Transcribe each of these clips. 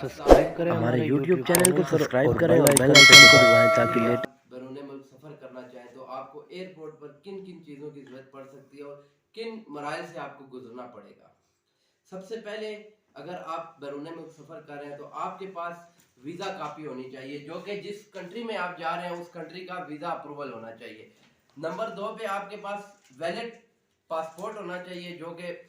Subscribe करें, हमारे YouTube channel को सब्सक्राइब करें और बेल आइकन को दबाएं ताकि लेटेस्ट बैरून मुल्क सफ़र करना चाहें तो आपको एयरपोर्ट पर किन किन चीज़ों की ज़रूरत पड़ सकती है और किन मराइल से आपको गुजरना पड़ेगा। सबसे पहले अगर आप बैरून मुल्क सफ़र कर रहे हैं तो आपके पास वीज़ा कापी होनी चाहिए, जो कि जिस कंट्री में आप जा रहे हैं उस कंट्री का वीज़ा अप्रूवल होना चाहिए। नंबर 2 पे आपके पास वैलिड पासपोर्ट होना चाहिए, जो कि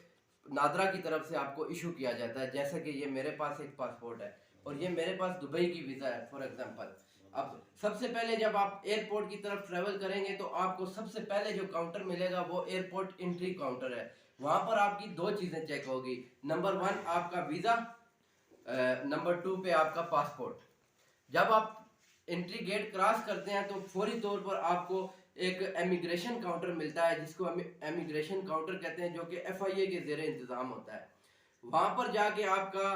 नादरा की तरफ से आपको इशू किया जाता है। जैसे कि ये मेरे पास एक पासपोर्ट है और ये मेरे पास दुबई की वीज़ा है फॉर एग्जांपल। अब सबसे पहले जब आप एयरपोर्ट की तरफ ट्रैवल करेंगे तो आपको सबसे पहले जो काउंटर मिलेगा वो एयरपोर्ट एंट्री काउंटर है। वहां पर आपकी दो चीज़ें चेक होगी। नंबर 1 आपका वीज़ा, नंबर 2 पे आपका पासपोर्ट। जब आप एंट्री गेट क्रॉस करते हैं तो फौरी तौर पर आपको एक इमिग्रेशन काउंटर मिलता है, जिसको हम इमिग्रेशन काउंटर कहते हैं, जो कि FIA के ज़ेरे इंतज़ाम होता है। वहां पर जाके आपका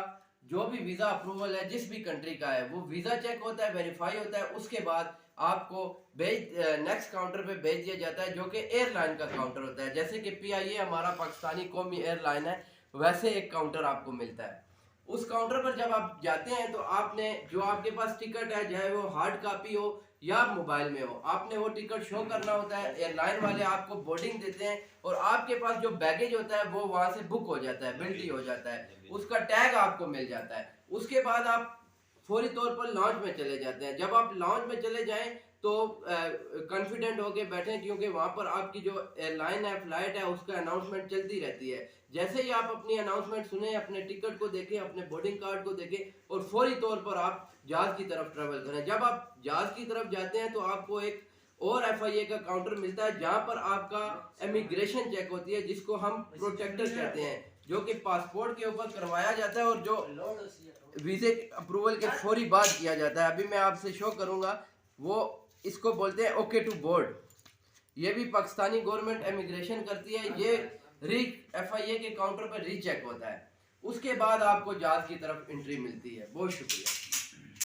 जो भी वीज़ा अप्रूवल है जिस भी कंट्री का है वो वीज़ा चेक होता है, वेरीफाई होता है। उसके बाद आपको नेक्स्ट काउंटर पे भेज दिया जाता है, जो कि एयरलाइन का काउंटर होता है। जैसे कि PIA हमारा पाकिस्तानी कौमी एयरलाइन है, वैसे एक काउंटर आपको मिलता है। उस काउंटर पर जब आप जाते हैं तो आपने जो आपके पास टिकट है, चाहे वो हार्ड कॉपी हो या मोबाइल में हो, आपने वो टिकट शो करना होता है। एयरलाइन वाले आपको बोर्डिंग देते हैं और आपके पास जो बैगेज होता है वो वहां से बुक हो जाता है, बिल्टी हो जाता है, उसका टैग आपको मिल जाता है। उसके बाद आप फौरी तौर पर लॉन्च में चले जाते हैं। जब आप लॉन्च में चले जाएं तो कॉन्फिडेंट होके बैठें, क्योंकि वहां पर आपकी जो एयरलाइन है, फ्लाइट है, उसका अनाउंसमेंट चलती रहती है। जैसे ही आप अपनी अनाउंसमेंट सुने, अपने टिकट को देखें, अपने बोर्डिंग कार्ड को देखें और फौरी तौर पर आप जहाज की तरफ ट्रेवल करें। जब आप जहाज की तरफ जाते हैं तो आपको एक और FIA का काउंटर मिलता है, जहां पर आपका इमिग्रेशन चेक होती है, जिसको हम प्रोटेक्टर कहते हैं, जो कि पासपोर्ट के ऊपर करवाया जाता है और जो वीजे अप्रूवल के फौरी बाद किया जाता है। अभी मैं आपसे शो करूंगा, वो इसको बोलते हैं ओके टू बोर्ड। ये भी पाकिस्तानी गवर्नमेंट इमिग्रेशन करती है। ये FIA के काउंटर पर रीचेक होता है। उसके बाद आपको जहाज की तरफ एंट्री मिलती है। बहुत शुक्रिया।